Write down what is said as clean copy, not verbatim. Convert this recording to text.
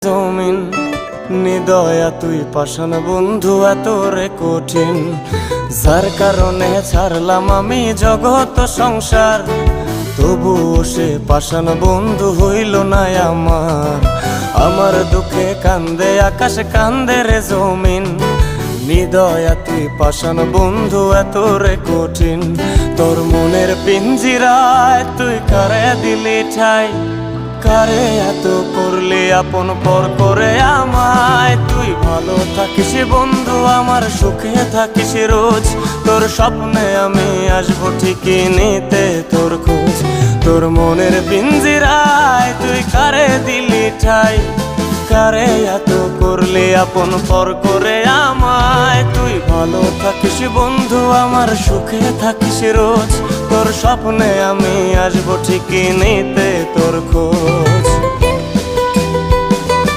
জমিন। নিদয়া তুই পাষাণ বন্ধু এত রে কঠিন, যার কারণে ছাড়লাম আমি জগৎ সংসার। তবুও সে পাষাণ বন্ধু হইল না আমার। আমার দুঃখে কান্দে আকাশ কান্দে রে জমিন। নিদয়া তুই পাষাণ বন্ধু এত রে কঠিন, তোর মনের পিঞ্জিরায় তুই কারে দিলি ঠাই। কারে এত করলি আপন পর করে আমায়। তুই ভালো থাকিস বন্ধু আমার, সুখে থাকিস রোজ। তোর স্বপ্নে আমি আসবো ঠিকই নিতে তোর খোঁজ। তোর মনের পিঞ্জিরায় তুই কারে দিলি ঠাই। কারে এত করলি আপন পর করে আমায়। তুই ভালো থাকিস বন্ধু আমার, সুখে থাকিস রোজ। তোর স্বপ্নে আমি আসবো ঠিকই নিতে তোর খোঁজ।